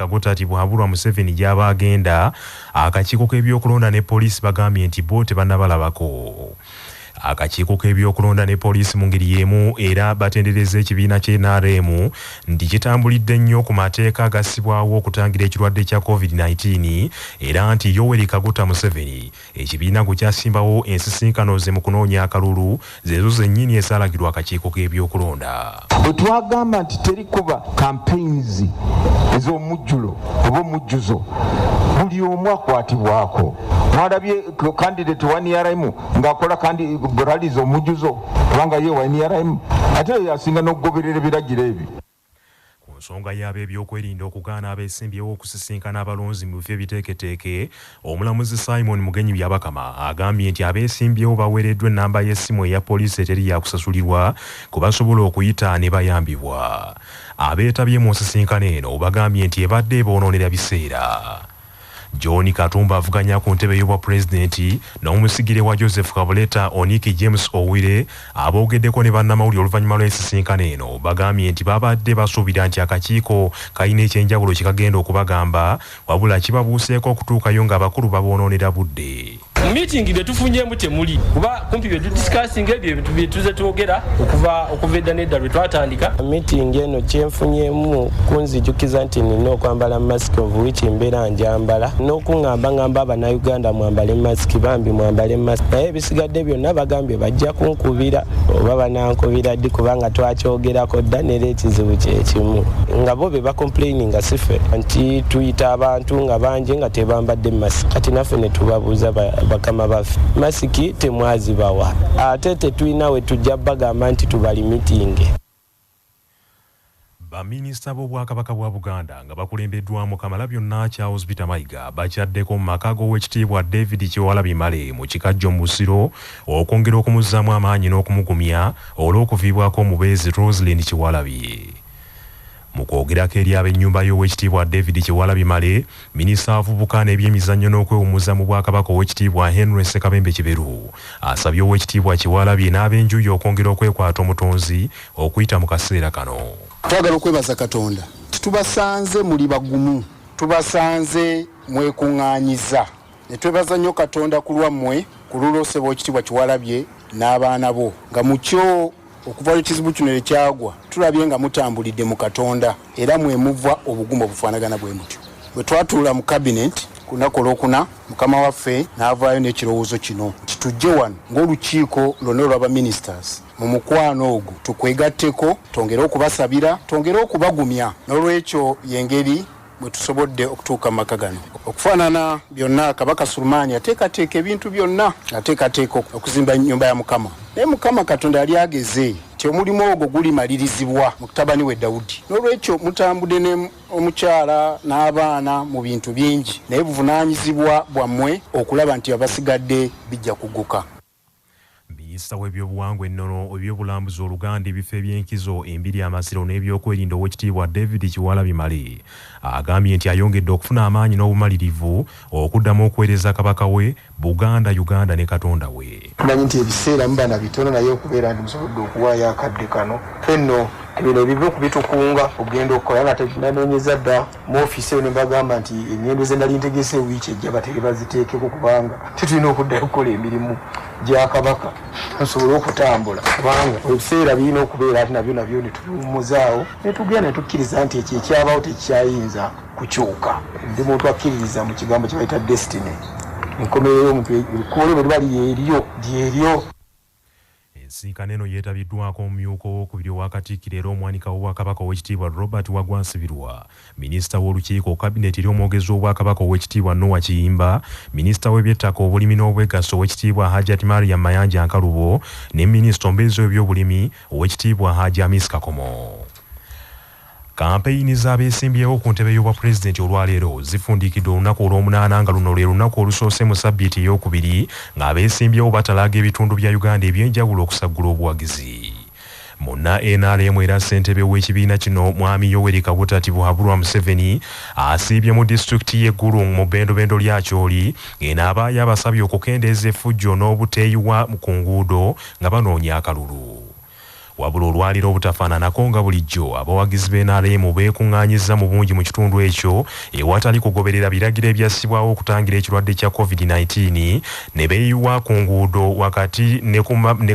Kaguta ati bwabulwa Museveni gy'aba agenda akakiiko k'ebyokulonda ne poliisi bagambye nti bo tebannabalabako. Akakiiko k'ebyokulonda ne poliisi mu ngeri y'emu era batendereza ekibiina ky'NRM nti kitambulidde nnyo ku mateeka agassibwawo okutangira ekirwadde kya COVID-19 era nti Yoweri Kaguta Museveni ekibiina gwe kyasimbawo ensisinkano ze mu kunoonya akalulu zezo zennyini ezaalagirwa akakiiko k'ebyokulonda. Bwe twagamba nti teri kuba campaigns ez'omujjulo oba omujjuzo buli omu akwatibwako. Mwalabye candidate wa NRM ng'akola rallies omujjuzo kubanga ye wa NRM ate yasinga n'okugoberera ebiragiro ebyo. Ku nsonga y'ab'ebyokwerinda okugaana abeesimbyewo okusisinkana abalonzi mu bifo ebiteeketeeke, omulamuzi Simon Mugenyi Byabakama agambye nti abeesimbyewo baweereddwa ennamba y'essimu eya poliisi eteri yakusasulirwa ku basobola okuyita ne bayambibwa. Abeetabye mu nsisinkano eno bagambye nti ebadde eboonoonera biseera. John Katumba avuganya ku ntebe y'obwa pulezidenti n'omusigire wa Joseph Kabuleta Oniki James Owire aboogeddeko ne bannamawulire oluvannyuma lw'ensisinkano eno bagambye nti babadde basuubira nti akakiiko kalina ekyenjawulo kikagenda okubagamba wabula kibabuuseeko okutuukayo ng'abakulu baboonoonera budde. Meeting betufunyeemu temuli kuba kumpi discussing ebyo bye tuze twogera okuva edda nedda lwe twatandika. Meeting eno kyenfunyeemu kunzijukiza nti nina okwambala masiki of which mbeera njambala n'okuŋŋamba Abannayuganda mwambale masiki bambi mwambale masiki naye ebisigadde byonna bagambye bajja kunkubira oba banankubira ddi kubanga twakyogerako dda neera ekizibu kyekimu nga bo be bacomplaininga sife nti tuyita abantu nga bangi nga tebambadde masiki kati naffe ne tubabuuza bakama baffe masiki temwazibawa ate tetulina we tujja bagamba nti tubali meeting. Baminisita b'Obwakabaka bwa Buganda nga bakulembeddwamu Kamalabyonna Charles Peter Mayiga bakyaddeko mu maka g'Oweekitiibwa David Kyewalabye Male mu kikajjo mu Busiro okwongera okumuzzaamu amaanyi n'okumugumya olw'okuviibwako omubeezi Roselyn Kyewalabye. Mu kwogerako eri ab'ennyumba y'Oweekitiibwa David Kyewalabye Male, minisita avubuka n'ebyemizannyo n'okwewummuza mu Bwakabaka Oweekitiibwa Henry Ssekabembe Kiberu asabye Oweekitiibwa Kyewalabye n'ab'enjuyi okwongera okwekwata omutonzi okuyita mu kaseera kano. Twagala okwebaza Katonda tubasanze muli bagumu, tubasanze mwekuŋŋaanyiza ne twebaza nnyo Katonda ku lwammwe ku lulose Oweekitiibwa Kyewalabye n'abaana bo nga mukyo okuva ekizibu kino ekyagwa tulabye nga mutambulidde mu Katonda era mwemuva obugumu obufaanagana bwe mutyo. Bwe twatuula mu cabinet ku lunaku olwokuna mukama waffe n'avaayo n'ekirowoozo kino nti tujje wano ng'olukiiko lwonna olw'abaministers mu mukwano ogwo tukwegatteko twongere okubasabira twongere okubagumya n'olwekyo yengeri bwe tusobodde okutuuka mu maka gano. Okufaanana byonna Kabaka Sulemaani ateekateeka ebintu byonna ateekateeka okuzimba nnyumba ya Mukama. Naye Mukama Katonda yali ageze nti omulimu ogwo gulimalirizibwa mu kutabani we Dawudi. N'olwekyo mutambudde ne omukyala n'abaana mu bintu bingi naye buvunaanyizibwa bwammwe okulaba nti abasigadde bijja kugguka. Minisita w'ebyobuwangwa ennono ebyobulambuzi Oluganda ebifo eby'enkizo embiri amasiro n'ebyokwerinda Oweekitiibwa David Kyewalabye Male agambye nti ayongedde okufuna amaanyi n'obumalirivu okuddamu okuweereza kabaka we Buganda, Uganda ne Katonda we. Tumanyi nti ebiseera mubana bitono naye okubeera nti musobodde okuwaayo akadde kano fenno bino ebibi okubitukunga ogenda okukola nga tenanoonyeza dda mu ofiisi eyo ne mbagamba nti ennyendo ze nali ntegese wiiki ejja bateri baziteekeko kubanga tetulina okuddayo okukola emirimu gya kabaka nsobole okutambula kubanga ebiseera birina okubeera ati nabyo ne tubiwummuzaawo ne tugenda ne tukkiriza nti ekyo ekyabawo tekikyayinza kukyuka. Ndi muntu akkiririza mu kigambo kye bayita destiny. Enkomerero omuntu ekkubo bwe liba lyeryo. Ensisinkano eno yeetabiddwako omumyuka ow'okubiri owa Katikkiro era omwanika w'Obwakabaka Oweekitiibwa Robert Wagwansibirwa, minisita w'olukiiko kabineti ly'omwogezi w'Obwakabaka Oweekitiibwa Noah Kiyimba, minisita w'ebyettaka obulimi n'obwegaso Oweekitiibwa Hajjati Mariam Mayanja Nkalubo ne minisita omubeezi w'ebyobulimi Oweekitiibwa Hajji Amis Kakomo. Kampeyini z'abeesimbyewo ku ntebe y'obwa pulezidenti olwaleero zifundikidde olunaku olw'omunaana nga luno lwe lunaku olusoose mu sabbiiti ey'okubiri ng'abeesimbyewo batalaga ebitundu bya Uganda eby'enjawulo okusaggula obuwagizi. Munna NRM era ssentebe w'ekibiina kino Mwami Yoweri Kaguta Tibuhaburwa Museveni asiibye mu disitulikiti y'e Gulu mu bbendobendo lya Kyoli ng'enaabaaya abasabye okukendeeza effujjo n'obuteeyiwa ku nguudo nga banoonya akalulu. wabula olwaliro obutafaananako nga bulijjo abawagizi b'NRM beekuŋŋaanyiza mu bungi mu kitundu ekyo ewatali kugoberera biragiro ebyassibwawo okutangira ekirwadde kya COVID-19 ne beeyiwa ku nguudo wakati ne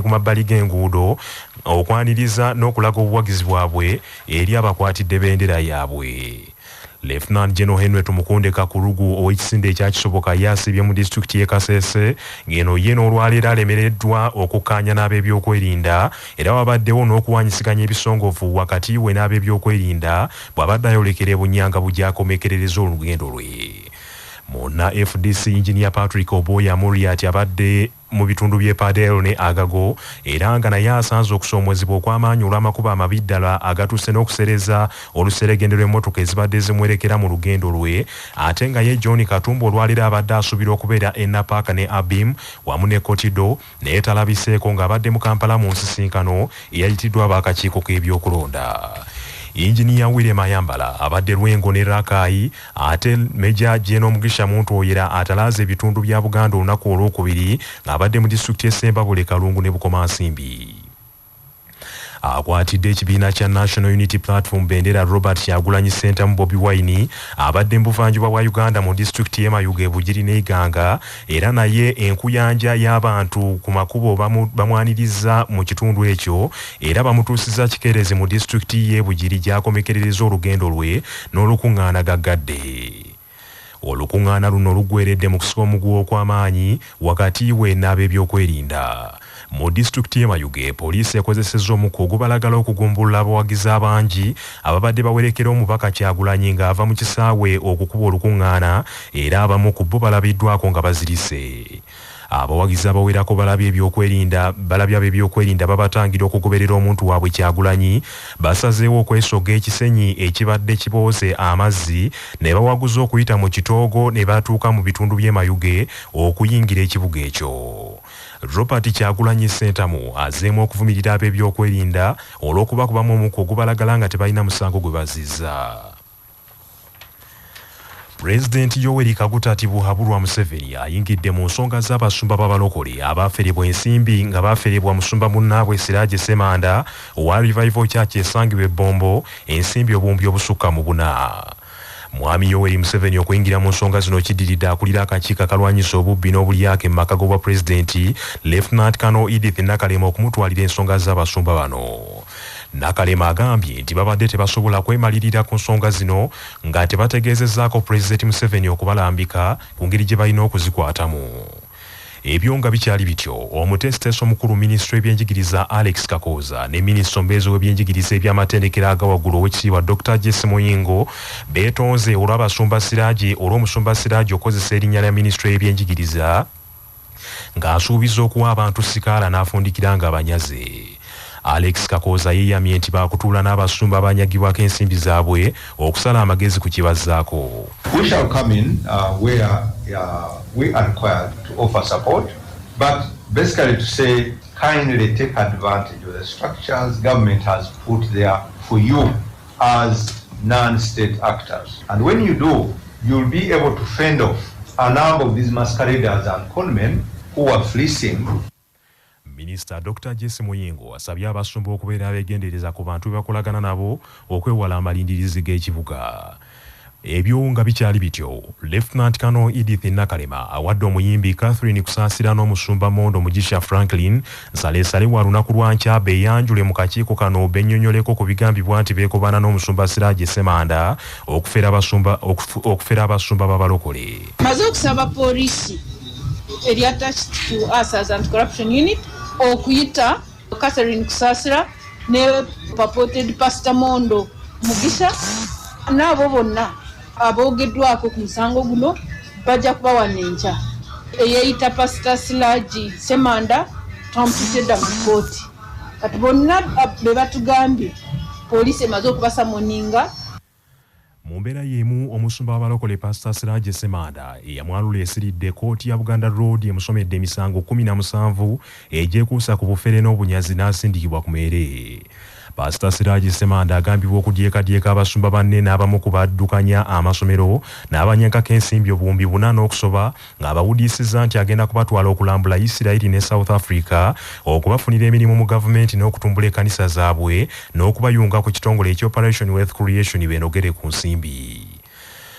ku mabbali g'enguudo okwaniriza n'okulaga obuwagizi bwabwe eri abakwatidde bendera yaabwe. Lieutenant General Henry Tumukunde Kakurugu ow'ekisinde ekyakisoboka yasibye mu disitulikiti y'e Kasese ng'eno ye n'olwaleero alemereddwa okukkaanya n'ab'ebyokwerinda era wabaddewo n'okuwanyisiganya ebisongovu wakati we n'ab'ebyokwerinda bw'abadde ayolekera e Bunyanga bugyakomekerereza olugendo lwe. Muna FDC Engineer Patrick Oboya Muriat abadde mu bitundu by'e Padero ne Agago era nga naye asanze okusoomozebwa okw'amaanyi olw'amakubo amabi ddala agatuuse n'okusereza oluseregende lw'emmotoka ezibadde zimwerekera mu lugendo lwe ate nga ye John Katumba olwaliro abadde asuubirwa okubeera e Napaka ne Abim wamu ne Kotido naye talabiseeko ng'abadde mu Kampala mu nsisinkano eyayitiddwa ab'akakiiko k'ebyokulonda. Engineer William Ayambala abadde Lwengo ne Rakai ate Major General Mugisha Muntu Oyera atalaaza ebitundu bya Buganda olunaku olwokubiri ng'abadde mu disitulikiti y'Essembabule Kalungu ne Bukomansimbi. Akwatidde ekibiina kya National Unity Platform bendera Robert Kyagulanyi Center mu Bobi Wine abadde mbuvanjuba bwa Uganda mu disitulikiti y'e Mayuge e Bugiri ne Iganga era naye enkuyanja y'abantu ku makubo bamwaniriza mu kitundu ekyo era bamutuusiza kikeerezi mu disitulikiti y'e Bugiri gy'akomekerereza olugendo lwe n'olukuŋŋaana gaggadde. Olukuŋŋaana luno luggweredde mu kusiba omuguwa okw'amaanyi wakati we n'ab'ebyokwerinda. Mu disitulikiti y'e Mayuge poliisi ekozesezza omukka ogubalagala okugumbulula abawagizi abangi ababadde bawerekera omubaka Kyagulanyi ng'ava mu kisaawe okukuba olukuŋŋaana era abamu ku bo balabiddwako nga bazirise. Abawagizi abawerako balabye ab'ebyokwerinda babatangira okugoberera omuntu waabwe Kyagulanyi basazeewo okwesoga ekisenyi ekibadde kibooze amazzi ne bawaguza okuyita mu kitoogo ne batuuka mu bitundu by'e Mayuge okuyingira ekibuga ekyo. Robert Kyagulanyi Ssentamu azeemu okuvumirira ab'ebyokwerinda olw'okubakubamu omukka ogubalagala nga tebalina musango gwe bazizza. President Yoweri Kaguta Tibuhaburwa Museveni ayingidde mu nsonga z'abasumba b'abalokole abaaferebwa ensimbi nga baaferebwa musumba munnaabwe Sirage Semanda owa Revival Church esangibwa e Bombo ensimbi obumbi obusukka mu 4. Mwami Yoweri Museveni okuyingira mu nsonga zino kiddiridde akulira akakiiko akalwanyisa obubbi n'obulyake mu maka g'obwa pulezidenti Lieutenant Colonel Edith Nakalema okumutwalira ensonga z'abasumba bano. Nakalema agambye nti babadde tebasobola kwemalirira ku nsonga zino nga tebategeezezzaako pulezidenti Museveni okubalambika ku ngeri gye balina okuzikwatamu. Ebyo nga bikyali bityo omutesiteesi omukulu minisitule y'ebyenjigiriza Alex Kakooza ne minisita omubeezi w'ebyenjigiriza eby'amatendekero aga waggulu ow'ekitiibwa Dr. Jesse Muyingo beetonze olw'omusumba Sirage okozesa erinnya lya minisitule y'ebyenjigiriza ng'asuubiza okuwa abantu sikaala n'afundikira nga abanyaze. Alex Kakooza yeeyamye nti baakutuula n'abasumba abanyagibwako ensimbi zaabwe okusala amagezi ku kibazzaako. We shall come in where we are required to offer support, but basically to say kindly take advantage of the structures government has put there for you as non-state actors. And when you do, you'll be able to fend off a number of these masqueraders and conmen who are fleecing. Minister Dr. Jesse Muyingo asabye abasumba okubeera abeegendereza ku bantu be bakolagana nabo okwewala amalindirizi g'ekibuga. Ebyo nga bikyali bityo, Lieutenant Colonel Edith Nakalema awadde omuyimbi Catherine Kusaasira n'omusumba Mondo Mugisha Franklin nsaleesale wa lunaku lwa nkya beeyanjule mu kakiiko kano bennyonnyoleko ku bigambibwa nti beekobana n'omusumba Sirage Semanda okufera abasumba b'abalokole. Maze okusaba poliisi eri attached to us as anti-corruption unit okuyita Catherine Kusaasira ne purported Pastor Mondo Mugisha n'abo bonna aboogeddwako ku musango guno bajja kubawana enkya. Eyeyita Pastor Sirage Semanda tampitedda mu kkooti. Kati bonna be batugambye poliisi emaze okubasamoninga. Mu mbeera y'emu omusumba w'abalokole Pastor Sirage Semanda eyamwalula esiridde kkooti ya Buganda Road emusomedde emisango 17 egyekuusa ku bufere n'obunyazi n'asindikibwa ku mere. Pastor Siraji Semanda agambibwa okudyekadyeka abasumba banne n'abamu ku baddukanya amasomero n'abanyankako ensimbi obuwumbi 8 okusoba ng'abawudiisizza nti agenda kubatwala okulambula Isirairi ne South Africa okubafunira emirimu mu gavumenti n'okutumbula ekkanisa zaabwe n'okubayunga ku kitongole eky'Operation Wealth Creation benogere ku nsimbi.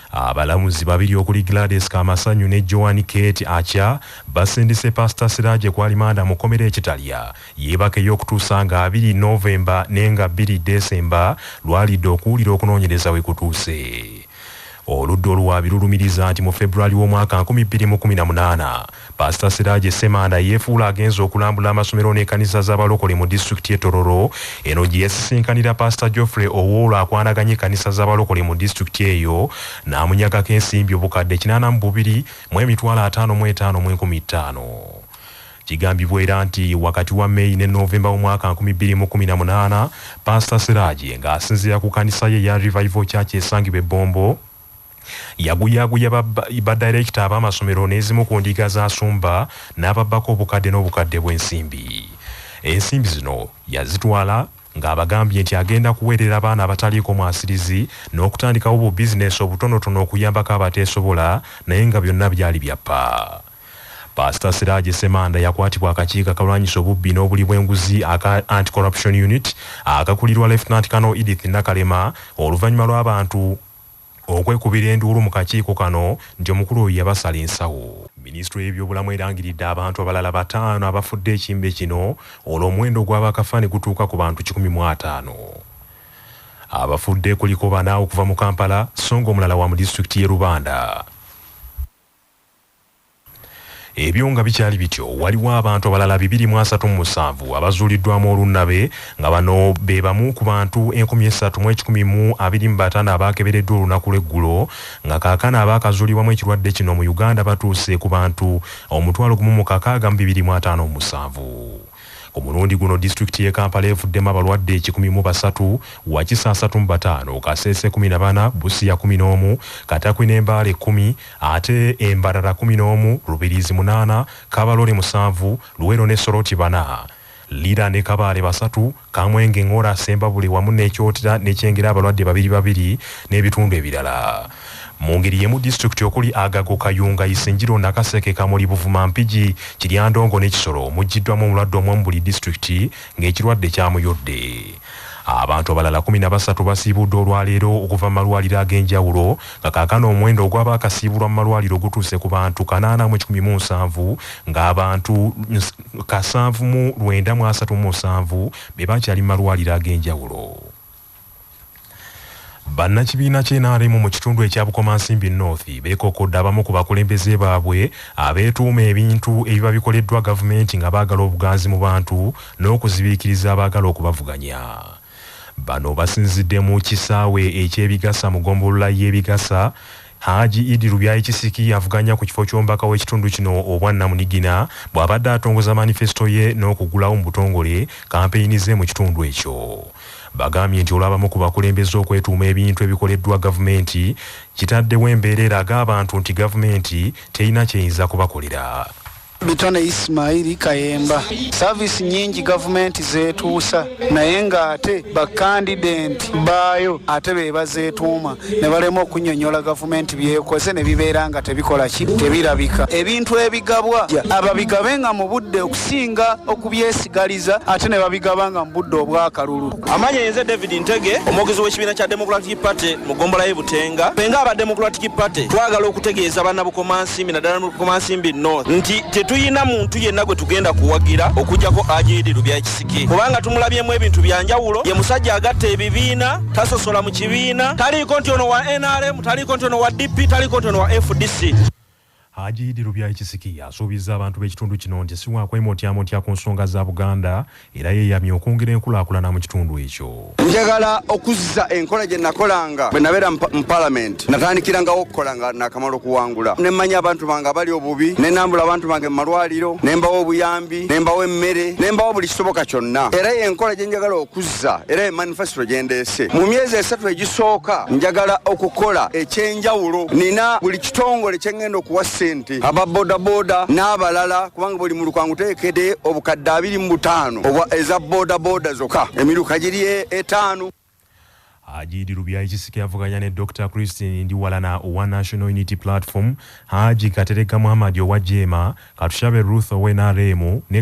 Abalamuzi babiri okuli Gladys Kamasanyu ne Joan Kate Acha basindise Pastor Siraje kwa limanda mu komera ekitalya yebake y'okutuusa nga 2 Novemba nenga 2 December lwalidde okuwulira okunoonyereza we kutuuse. Oludda oluwaabi lulumiriza nti mu February w'omwaka 2018 Pastor Siraje Semanda yeefuula agenza okulambula amasomero n'ekkanisa z'abalokole mu disitulikiti y'e Tororo eno gye yasisinkanira Pastor Geoffrey Owolo akwanaganya ekkanisa z'abalokole mu disitulikiti eyo n'amunyagako ensimbi obukadde 82 mu emitwalo 55,150. Kigambibwa era nti wakati wa May ne Novemba w'omwaka 2018 Pastor Siraje ng'asinziira ku kkanisa ye ya Revival Church esangibwa e Bombo yaguyaguya ba director abamasomero n'ezimu ku ndiga za Sumba n'ababbako obukadde n'obukadde bw'ensimbi. Ensimbi zino yazitwala ng'abagambye nti agenda kuweerera abaana abataliiko mwasirizi n'okutandikawo bu bizinesi obutonotono okuyambako abateesobola naye nga byonna byali byappa. Pastor Siraje Semanda yakwatibwa akakiiko akalwanyisa obubbi n'obuli bw'enguzi aka Anti-Corruption Unit akakulirwa Lieutenant Colonel Edith Nakalema oluvannyuma lw'abantu okwekubira enduulu mu kakiiko kano nti omukulu oyo yabasala ensawo. Minisitule y'ebyobulamu erangiridde abantu abalala 5 abafudde ekimbe kino olw'omuwendo gw'abakafa ne gutuuka ku bantu 105. Abafudde kuliko 4 okuva mu Kampala so nga omulala wa mu disitulikiti y'e Rubanda. Ebyo nga bikyali bityo waliwo abantu abalala 237 abazuuliddwamu olunnabe nga bano be bamu ku bantu 3,125 abaakebereddwa olunaku lw'eggulo nga kaakano abaakazuulibwamu ekirwadde kino mu Uganda batuuse ku bantu 1,257. Ku mulundi guno disitulikiti y'e Kampala evuddemu abalwadde 103, Wakisaasa 5, Kasese 14, Busia 11, Katakwi n'Embaale 10, ate Embarara 11, Rubirizi 8, Kabalole 7, Luwero ne Soroti 4, Lira ne Kabale 3, Kamwenge Ngora Sembabule wamu n'Ekyotera n'Ekyengera abalwadde 2 n'ebitundu ebirala. Mu ngeri y'emu disitulikiti okuli Agago Kayunga Isenjiro Nakaseke Kamuli Buvuma Mpigi Kiryandongo n'Ekisoro mujjiddwamu omulwadde omu mu buli disitulikiti ng'ekirwadde kyamuyodde. Abantu abalala 13 basiibuddwa olwaleero okuva mu malwaliro ag'enjawulo nga kaakano omuwendo ogw'abaakasiibulwa mu malwaliro gutuuse ku bantu 8,107 ng'abantu 7,937 be bakyali mu malwaliro ag'enjawulo. Bannakibiina ky'NRM mu kitundu ekya Bukomansimbi North beekokodde abamu ku bakulembeze baabwe abeetuuma ebintu ebiba bikoleddwa gavumenti nga baagala obuganzi mu bantu n'okuzibiikiriza abaagala okubavuganya. Bano basinzidde mu kisaawe eky'ebigasa mu ggombolola y'ebigasa. Haji Idi Rubyayi Kisiki avuganya ku kifo ky'omubaka w'ekitundu kino obwa Namunigina bw'abadde atongoza manifesto ye n'okugulawo mu butongole kampeyini ze mu kitundu ekyo. Bagambye nti olw'abamu ku bakulembeze okwetuuma ebintu ebikoleddwa gavumenti kitaddewo embeera eraga abantu nti gavumenti terina kyeyinza kubakolera. Bitone Ismaili Kayemba service nyingi gavumenti zetuusa naye nga ate bakandidenti bayo ate be bazetuuma ne balema okunyonyola gavumenti byekoze ne bibeera nga tebikola ki tebirabika. Ebintu ebigabwa ababigabe nga mu budde okusinga okubyesigaliza ate ne babigabanga mu budde obwakalulu. Amanya yenze David Ntege omwogezi w'ekibiina kya Democratic Party mu ggombolola y'Ebutenga. Benga aba Democratic Party twagala okutegeeza banna Bukomansimbi naddala mu Bukomansimbi North nti tuyina muntu yenna gwe tugenda kuwagira okujjako Idi Rubyayi Kisiki kubanga tumulabyemu ebintu byanjawulo. Ye musajja agatta ebibiina, tasosola mu kibiina, taliiko nti ono wa NRM, taliiko nti ono wa DP, taliiko nti ono wa FDC. Haji Idi Rubyayi Kisiki asuubiza abantu b'ekitundu kino nti si wakwemotya ku nsonga za Buganda era yeeyamye okwongera enkulaakulana mu kitundu ekyo. Njagala okuzza enkola gye nakolanga bwe nabeera mu Parliament natandikiranga okukolanga n'akamalo okuwangula. Ne mmanya abantu bange abali obubi, ne nambula abantu bange mu malwaliro, ne mbawo obuyambi, ne mbawo emmere, ne mbawo buli kisoboka kyonna. Era y'enkola gye njagala okuzza era ye manifesto gye ndeese. Mu myezi 3 egisooka njagala okukola ekyenjawulo. Nina buli kitongole kye ngenda okuwasa sente aba boda n'abalala kubanga buli mu lukwangu teekede obukadde 25 eza boda zokka emiruka giri 5. Haji Rubia Jisike avuganya ne Dr. Christine Ndiwalana One National Unity Platform, Haji Katereka Muhammad Owajema, Katushabe Ruth Owenaremo,